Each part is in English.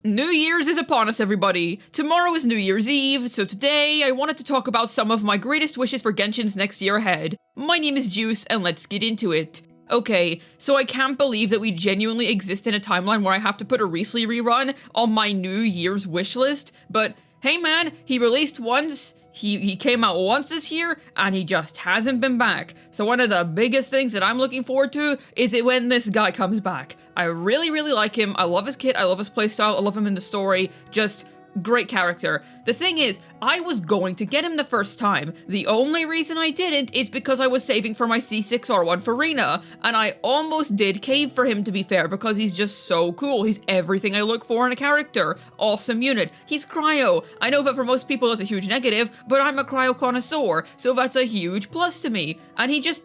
New Year's is upon us, everybody. Tomorrow is New Year's Eve, so today I wanted to talk about some of my greatest wishes for Genshin's next year ahead. My name is Juice, and let's get into it. Okay, so I can't believe that we genuinely exist in a timeline where I have to put a Wriothesely Re-run on my New Year's wish list, but hey man, he released once, he came out once this year, and he just hasn't been back. So one of the biggest things that I'm looking forward to is when this guy comes back. I really like him, I love his kit, I love his playstyle, I love him in the story, just great character. The thing is, I was going to get him the first time. The only reason I didn't is because I was saving for my C6R1 for Rena, and I almost did cave for him, to be fair, because he's just so cool. He's everything I look for in a character. Awesome unit. He's Cryo. I know that for most people that's a huge negative, but I'm a Cryo connoisseur, so that's a huge plus to me. And he just...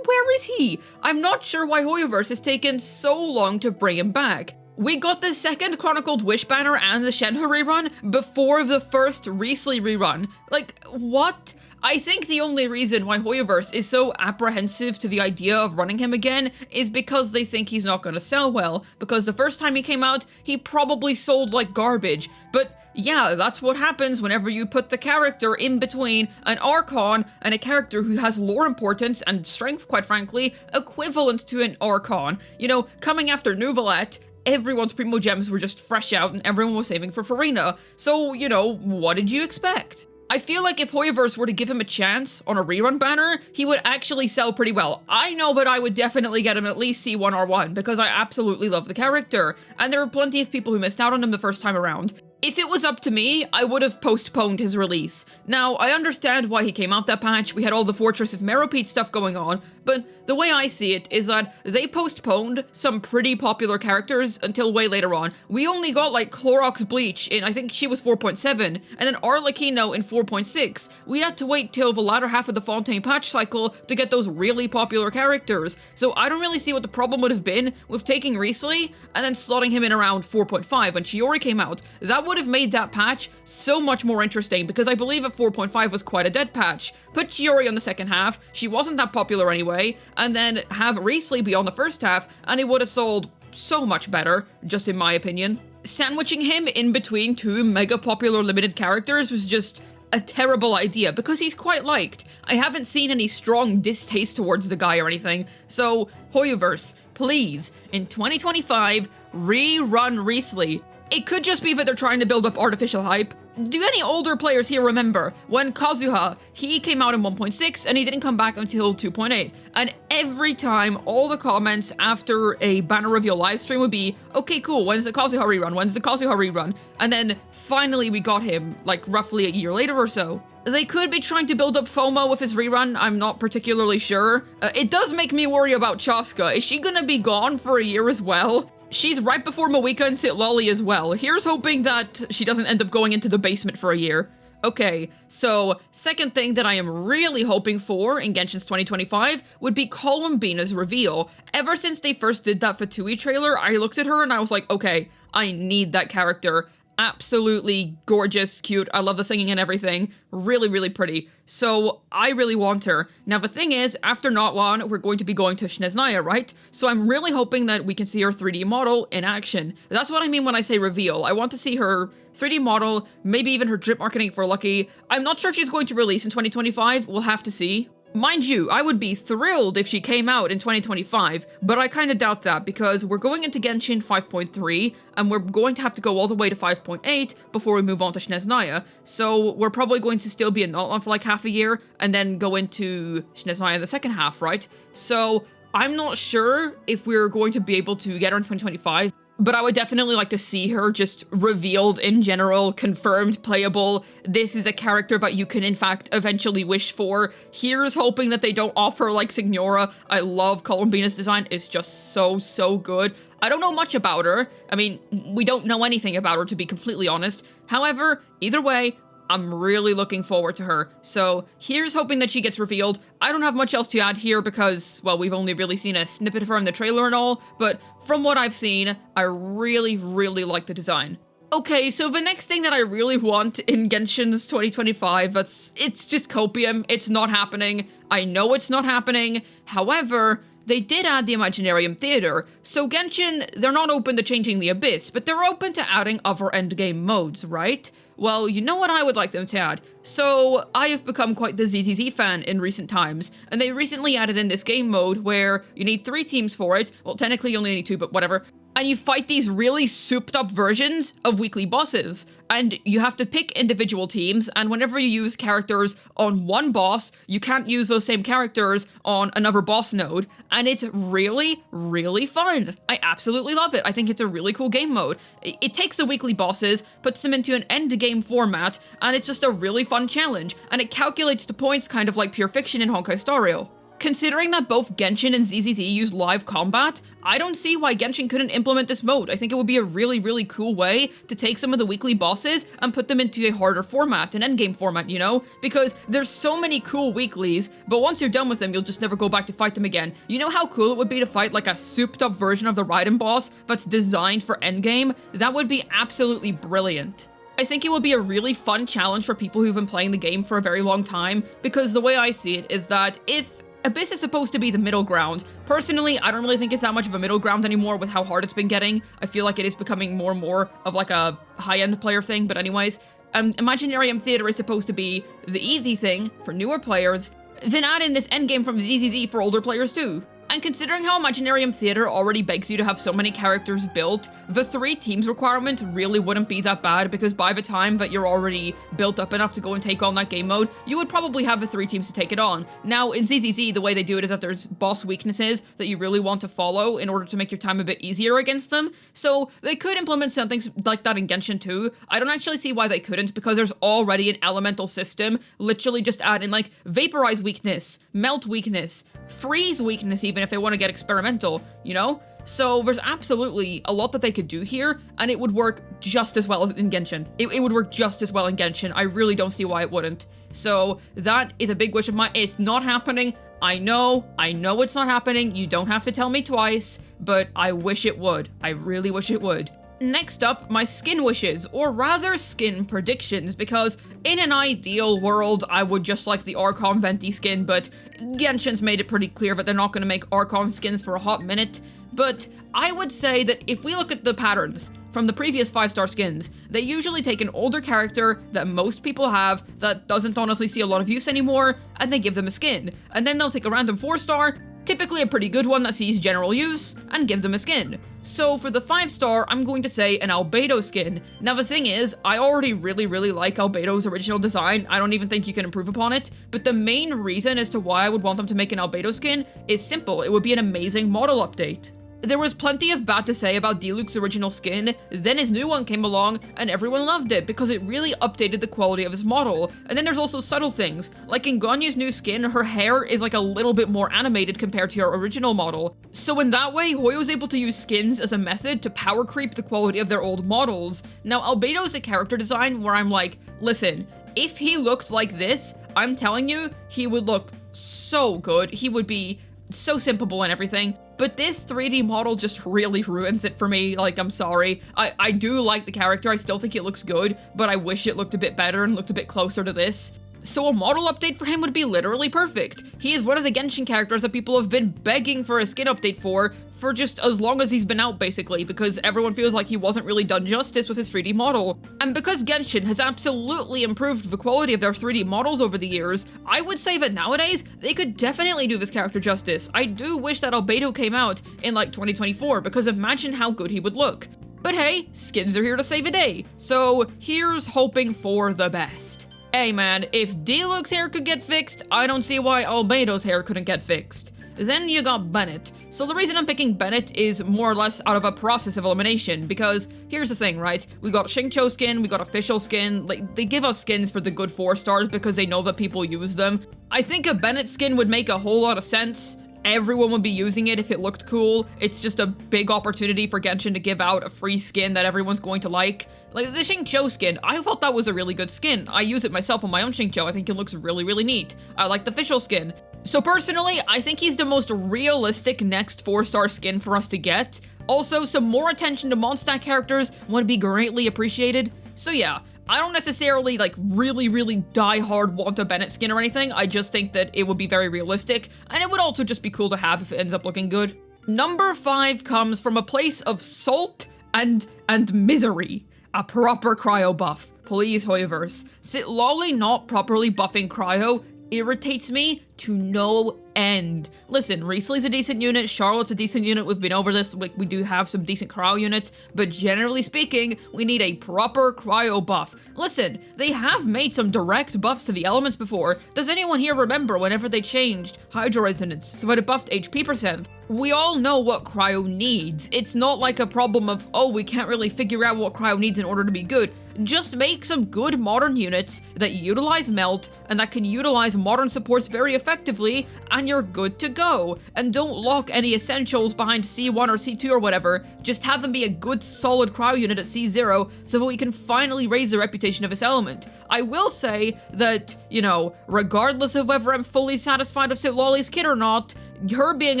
where is he? I'm not sure why Hoyoverse has taken so long to bring him back. We got the second Chronicled Wish banner and the Shenhe rerun before the first Wriothesely rerun. Like, what? I think the only reason why Hoyoverse is so apprehensive to the idea of running him again is because they think he's not gonna sell well, because the first time he came out, he probably sold like garbage. But yeah, that's what happens whenever you put the character in between an Archon and a character who has lore importance and strength, quite frankly, equivalent to an Archon. You know, coming after Nuvalet, everyone's Primo Gems were just fresh out and everyone was saving for Farina. So, you know, what did you expect? I feel like if Hoyoverse were to give him a chance on a rerun banner, he would actually sell pretty well. I know that I would definitely get him at least C1R1 because I absolutely love the character, and there are plenty of people who missed out on him the first time around. If it was up to me, I would have postponed his release. Now, I understand why he came out that patch, we had all the Fortress of Meropete stuff going on, but the way I see it is that they postponed some pretty popular characters until way later on. We only got like Clorox Bleach in, I think she was 4.7, and then Arlecchino in 4.6. We had to wait till the latter half of the Fontaine patch cycle to get those really popular characters, so I don't really see what the problem would have been with taking Wriothesely and then slotting him in around 4.5 when Shiori came out. That would have made that patch so much more interesting, because I believe that 4.5 was quite a dead patch. Put Shiori on the second half, she wasn't that popular anyway, and then have Wriothesely be on the first half, and it would have sold so much better, just in my opinion. Sandwiching him in between two mega popular limited characters was just a terrible idea, because he's quite liked. I haven't seen any strong distaste towards the guy or anything, so Hoyoverse, please, in 2025, rerun Wriothesely. It could just be that they're trying to build up artificial hype. Do any older players here remember when Kazuha, he came out in 1.6 and he didn't come back until 2.8, and every time all the comments after a banner reveal livestream would be, okay cool, when's the Kazuha rerun, when's the Kazuha rerun, and then finally we got him, like roughly a year later or so. They could be trying to build up FOMO with his rerun, I'm not particularly sure. It does make me worry about Chaska. Is she gonna be gone for a year as well? She's right before Moika and Sitlolly as well. Here's hoping that she doesn't end up going into the basement for a year. Okay, so second thing that I am really hoping for in Genshin's 2025 would be Columbina's Reveal. Ever since they first did that Fatui trailer, I looked at her and I was like, okay, I need that character. Absolutely gorgeous, cute, I love the singing and everything, really pretty, so I really want her. Now the thing is, after not long, we're going to be going to Snezhnaya, right? So I'm really hoping that we can see her 3D model in action. That's what I mean when I say reveal. I want to see her 3D model, maybe even her drip marketing for Lucky. I'm not sure if she's going to release in 2025, we'll have to see. Mind you, I would be thrilled if she came out in 2025, but I kinda doubt that because we're going into Genshin 5.3, and we're going to have to go all the way to 5.8 before we move on to Snezhnaya, so we're probably going to still be in Notland for like half a year, and then go into Snezhnaya in the second half, right? So I'm not sure if we're going to be able to get her in 2025, but I would definitely like to see her just revealed in general, confirmed, playable. This is a character that you can in fact eventually wish for. Here's hoping that they don't offer like Signora. I love Columbina's design, it's just so good. I don't know much about her. I mean, we don't know anything about her to be completely honest. However, either way, I'm really looking forward to her. So here's hoping that she gets revealed. I don't have much else to add here because, well, we've only really seen a snippet of her in the trailer and all, but from what I've seen, I really like the design. Okay, so the next thing that I really want in Genshin's 2025, it's just copium. It's not happening. I know it's not happening. However, they did add the Imaginarium Theater, so Genshin, they're not open to changing the Abyss, but they're open to adding other endgame modes, right? Well, you know what I would like them to add? So, I have become quite the ZZZ fan in recent times, and they recently added in this game mode where you need 3 teams for it, well technically you only need 2, but whatever, and you fight these really souped up versions of weekly bosses. And you have to pick individual teams, and whenever you use characters on one boss, you can't use those same characters on another boss node, and it's really, really fun. I absolutely love it. I think it's a really cool game mode. It takes the weekly bosses, puts them into an endgame format, and it's just a really fun challenge, and it calculates the points kind of like Pure Fiction in Honkai Star Rail. Considering that both Genshin and ZZZ use live combat, I don't see why Genshin couldn't implement this mode. I think it would be a really, really cool way to take some of the weekly bosses and put them into a harder format, an endgame format, you know? Because there's so many cool weeklies, but once you're done with them, you'll just never go back to fight them again. You know how cool it would be to fight like a souped up version of the Raiden boss that's designed for endgame? That would be absolutely brilliant. I think it would be a really fun challenge for people who've been playing the game for a very long time, because the way I see it is that if Abyss is supposed to be the middle ground. Personally, I don't really think it's that much of a middle ground anymore with how hard it's been getting. I feel like it is becoming more and more of like a high-end player thing, but anyways. Imaginarium Theater is supposed to be the easy thing for newer players, then add in this endgame from ZZZ for older players too. And considering how Imaginarium Theater already begs you to have so many characters built, the 3 teams requirement really wouldn't be that bad, because by the time that you're already built up enough to go and take on that game mode, you would probably have the 3 teams to take it on. Now, in ZZZ, the way they do it is that there's boss weaknesses that you really want to follow in order to make your time a bit easier against them, so they could implement something like that in Genshin too. I don't actually see why they couldn't, because there's already an elemental system. Literally just add in like Vaporize weakness, Melt weakness, Freeze weakness even if they want to get experimental, you know? So there's absolutely a lot that they could do here, and it would work just as well in Genshin. It would work just as well in Genshin. I really don't see why it wouldn't. So that is a big wish of mine. It's not happening. I know it's not happening. You don't have to tell me twice, but I wish it would. I really wish it would. Next up, my skin wishes, or rather skin predictions, because in an ideal world, I would just like the Archon Venti skin, but Genshin's made it pretty clear that they're not going to make Archon skins for a hot minute. But I would say that if we look at the patterns from the previous 5-star skins, they usually take an older character that most people have that doesn't honestly see a lot of use anymore, and they give them a skin. And then they'll take a random 4-star, typically a pretty good one that sees general use, and give them a skin. So for the 5-star, I'm going to say an Albedo skin. Now the thing is, I already really like Albedo's original design. I don't even think you can improve upon it, but the main reason as to why I would want them to make an Albedo skin is simple. It would be an amazing model update. There was plenty of bad to say about Diluc's original skin, then his new one came along, and everyone loved it because it really updated the quality of his model. And then there's also subtle things, like in Ganya's new skin, her hair is like a little bit more animated compared to her original model. So in that way, Hoyo was able to use skins as a method to power creep the quality of their old models. Now Albedo's a character design where I'm like, listen, if he looked like this, I'm telling you, he would look so good. He would be so simpable and everything. But this 3D model just really ruins it for me. Like, I'm sorry. I do like the character. I still think it looks good, but I wish it looked a bit better and looked a bit closer to this. So a model update for him would be literally perfect. He is one of the Genshin characters that people have been begging for a skin update for just as long as he's been out, basically, because everyone feels like he wasn't really done justice with his 3D model. And because Genshin has absolutely improved the quality of their 3D models over the years, I would say that nowadays, they could definitely do this character justice. I do wish that Albedo came out in like 2024, because imagine how good he would look. But hey, skins are here to save a day, so here's hoping for the best. Hey man, if Diluc's hair could get fixed, I don't see why Albedo's hair couldn't get fixed. Then you got Bennett. So the reason I'm picking Bennett is more or less out of a process of elimination, because here's the thing, right? We got Xingqiu skin, we got official skin, like, they give us skins for the good 4-stars because they know that people use them. I think a Bennett skin would make a whole lot of sense. Everyone would be using it if it looked cool. It's just a big opportunity for Genshin to give out a free skin that everyone's going to like. Like the Xingqiu skin, I thought that was a really good skin. I use it myself on my own Xingqiu. I think it looks really neat. I like the official skin. So personally, I think he's the most realistic next 4-star skin for us to get. Also, some more attention to Mondstadt characters would be greatly appreciated. So yeah, I don't necessarily, like, really die hard want a Bennett skin or anything. I just think that it would be very realistic, and it would also just be cool to have if it ends up looking good. Number 5 comes from a place of salt and misery. A proper Cryo buff. Please, Hoyoverse. Sitlolly not properly buffing Cryo irritates me to no end. Listen, Wriothesly's a decent unit, Charlotte's a decent unit, we've been over this, like, we do have some decent Cryo units, but generally speaking, we need a proper Cryo buff. Listen, they have made some direct buffs to the elements before. Does anyone here remember whenever they changed Hydro Resonance so that it buffed HP percent? We all know what Cryo needs. It's not like a problem of, oh, we can't really figure out what Cryo needs in order to be good. Just make some good modern units that utilize Melt and that can utilize modern supports very effectively, and you're good to go. And don't lock any essentials behind C1 or C2 or whatever. Just have them be a good solid Cryo unit at C0 so that we can finally raise the reputation of this element. I will say that, you know, regardless of whether I'm fully satisfied with Sitlolly's kit or not, her being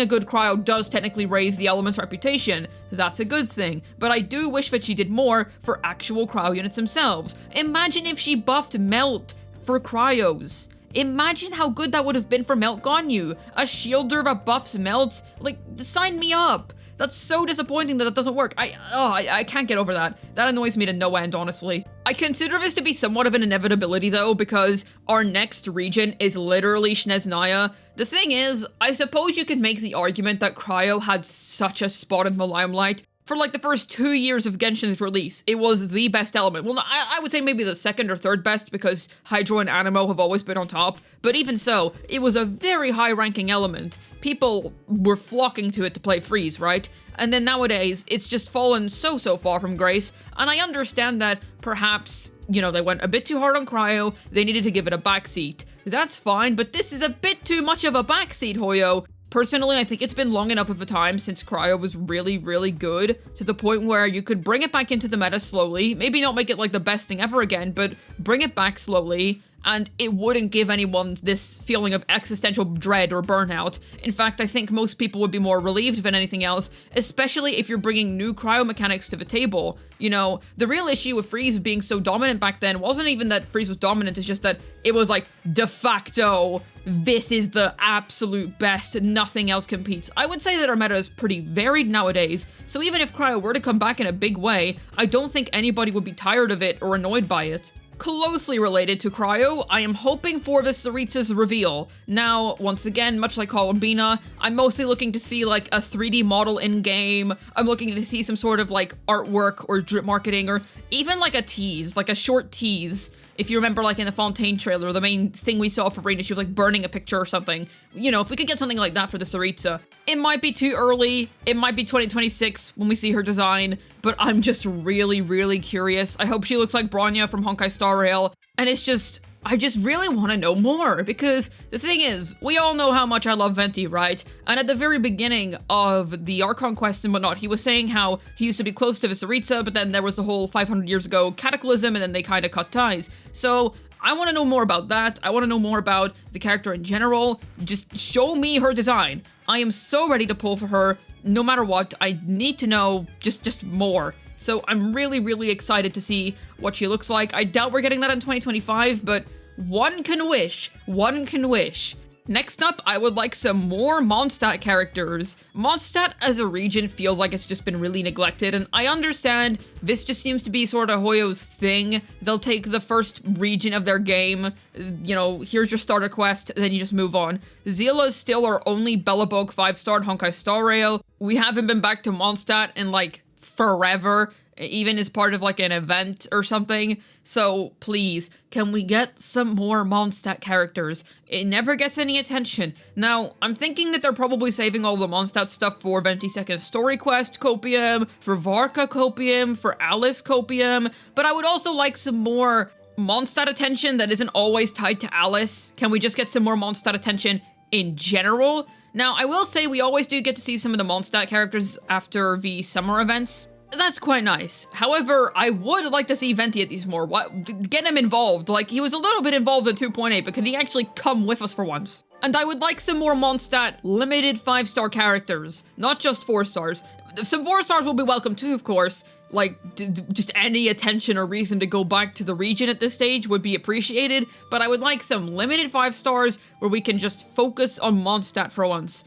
a good Cryo does technically raise the element's reputation. That's a good thing, but I do wish that she did more for actual Cryo units themselves. Imagine if she buffed Melt for Cryos. Imagine how good that would have been for Melt Ganyu. A shielder that buffs Melt, like, sign me up. That's so disappointing that doesn't work. I can't get over that. That annoys me to no end, honestly. I consider this to be somewhat of an inevitability though, because our next region is literally Snezhnaya. The thing is, I suppose you could make the argument that Cryo had such a spot in the limelight. For like the first 2 years of Genshin's release, it was the best element. Well, I would say maybe the second or third best because Hydro and Anemo have always been on top. But even so, it was a very high-ranking element. People were flocking to it to play Freeze, right? And then nowadays, it's just fallen so far from grace. And I understand that perhaps, you know, they went a bit too hard on Cryo, they needed to give it a backseat. That's fine, but this is a bit too much of a backseat, Hoyo. Personally, I think it's been long enough of a time since Cryo was really good, to the point where you could bring it back into the meta slowly, maybe not make it like the best thing ever again, but bring it back slowly, and it wouldn't give anyone this feeling of existential dread or burnout. In fact, I think most people would be more relieved than anything else, especially if you're bringing new Cryo mechanics to the table. You know, the real issue with Freeze being so dominant back then wasn't even that Freeze was dominant, it's just that it was like, de facto, this is the absolute best, nothing else competes. I would say that our meta is pretty varied nowadays, so even if Cryo were to come back in a big way, I don't think anybody would be tired of it or annoyed by it. Closely related to Cryo, I am hoping for the Tsaritsa's reveal. Now, once again, much like Columbina, I'm mostly looking to see like a 3D model in-game. I'm looking to see some sort of like artwork or drip marketing, or even like a tease, like a short tease. If you remember, like in the Fontaine trailer, the main thing we saw for Reina, she was like burning a picture or something. You know, if we could get something like that for the Tsaritsa. It might be too early, it might be 2026 when we see her design, but I'm just really curious. I hope she looks like Bronya from Honkai Star Rail, and it's just, I just really want to know more, because the thing is, we all know how much I love Venti, right? And at the very beginning of the Archon quest and whatnot, he was saying how he used to be close to Tsaritsa, but then there was the whole 500 years ago cataclysm, and then they kind of cut ties. So I want to know more about that. I want to know more about the character in general. Just show me her design. I am so ready to pull for her, no matter what. I need to know just more. So I'm really excited to see what she looks like. I doubt we're getting that in 2025, but one can wish. Next up, I would like some more Mondstadt characters. Mondstadt as a region feels like it's just been really neglected, and I understand this just seems to be sort of Hoyo's thing. They'll take the first region of their game, you know, here's your starter quest, then you just move on. Zila is still our only Bellabog 5-star Honkai Star Rail. We haven't been back to Mondstadt in like forever, even as part of like an event or something. So please, can we get some more Mondstadt characters? It never gets any attention. Now, I'm thinking that they're probably saving all the Mondstadt stuff for Venti Second Story Quest Copium, for Varka Copium, for Alice Copium, but I would also like some more Mondstadt attention that isn't always tied to Alice. Can we just get some more Mondstadt attention in general? Now, I will say we always do get to see some of the Mondstadt characters after the summer events. That's quite nice. However, I would like to see Venti at these more. Get him involved. Like, he was a little bit involved in 2.8, but can he actually come with us for once? And I would like some more Mondstadt limited 5-star characters, not just 4 stars. Some 4 stars will be welcome too, of course. like, just any attention or reason to go back to the region at this stage would be appreciated, but I would like some limited 5 stars where we can just focus on Mondstadt for once.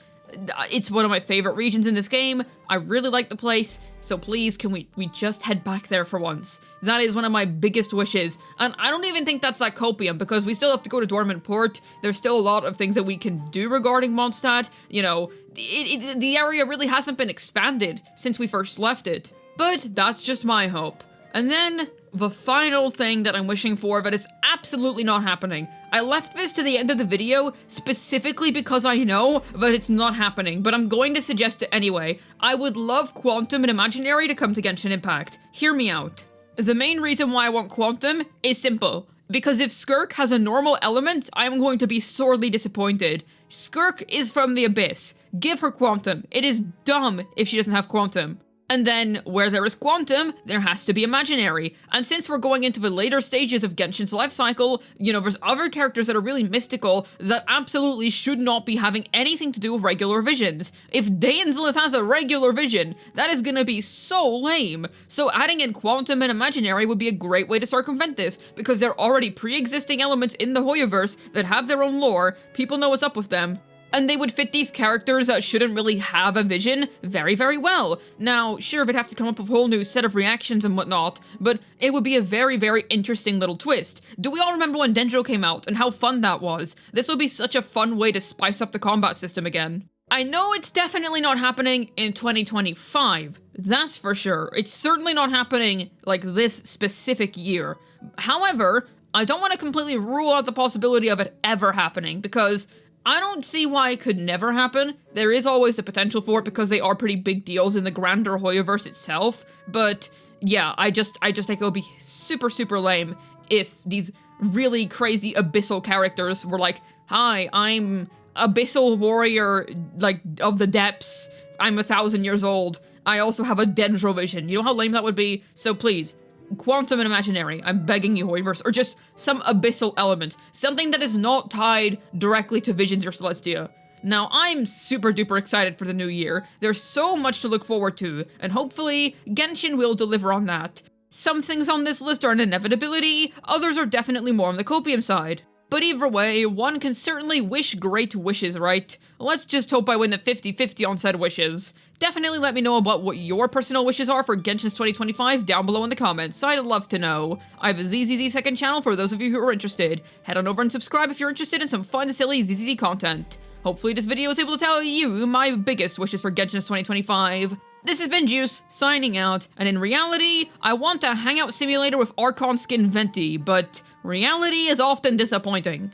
It's one of my favorite regions in this game. I really like the place, so please can we just head back there for once? That is one of my biggest wishes, and I don't even think that's that copium, because we still have to go to Dormant Port. There's still a lot of things that we can do regarding Mondstadt. You know, the area really hasn't been expanded since we first left it. But that's just my hope. And then, the final thing that I'm wishing for that is absolutely not happening. I left this to the end of the video specifically because I know that it's not happening, but I'm going to suggest it anyway. I would love Quantum and Imaginary to come to Genshin Impact. Hear me out. The main reason why I want Quantum is simple. Because if Skirk has a normal element, I'm going to be sorely disappointed. Skirk is from the Abyss. Give her Quantum. It is dumb if she doesn't have Quantum. And then, where there is Quantum, there has to be Imaginary. And since we're going into the later stages of Genshin's life cycle, you know, there's other characters that are really mystical that absolutely should not be having anything to do with regular visions. If Dainsleif has a regular vision, that is gonna be so lame. So adding in Quantum and Imaginary would be a great way to circumvent this, because they're already pre-existing elements in the Hoyoverse that have their own lore, people know what's up with them. And they would fit these characters that shouldn't really have a vision very, very well. Now, sure, they'd have to come up with a whole new set of reactions and whatnot, but it would be a very, very interesting little twist. Do we all remember when Dendro came out and how fun that was? This would be such a fun way to spice up the combat system again. I know it's definitely not happening in 2025, that's for sure. It's certainly not happening like this specific year. However, I don't want to completely rule out the possibility of it ever happening, because I don't see why it could never happen. There is always the potential for it because they are pretty big deals in the grander Hoyoverse itself. But yeah, I just think it would be super, super lame if these really crazy abyssal characters were like, hi, I'm Abyssal Warrior, like, of the depths. I'm 1,000 years old. I also have a Dendro vision. You know how lame that would be? So please, Quantum and Imaginary, I'm begging you, Hoyoverse, or just some abyssal element, something that is not tied directly to Visions or Celestia. Now, I'm super duper excited for the new year. There's so much to look forward to, and hopefully, Genshin will deliver on that. Some things on this list are an inevitability, others are definitely more on the copium side. But either way, one can certainly wish great wishes, right? Let's just hope I win the 50-50 on said wishes. Definitely let me know about what your personal wishes are for Genshin's 2025 down below in the comments. I'd love to know. I have a ZZZ second channel for those of you who are interested. Head on over and subscribe if you're interested in some fun, silly ZZZ content. Hopefully this video was able to tell you my biggest wishes for Genshin's 2025. This has been Juice, signing out, and in reality, I want a hangout simulator with Archon skin Venti, but reality is often disappointing.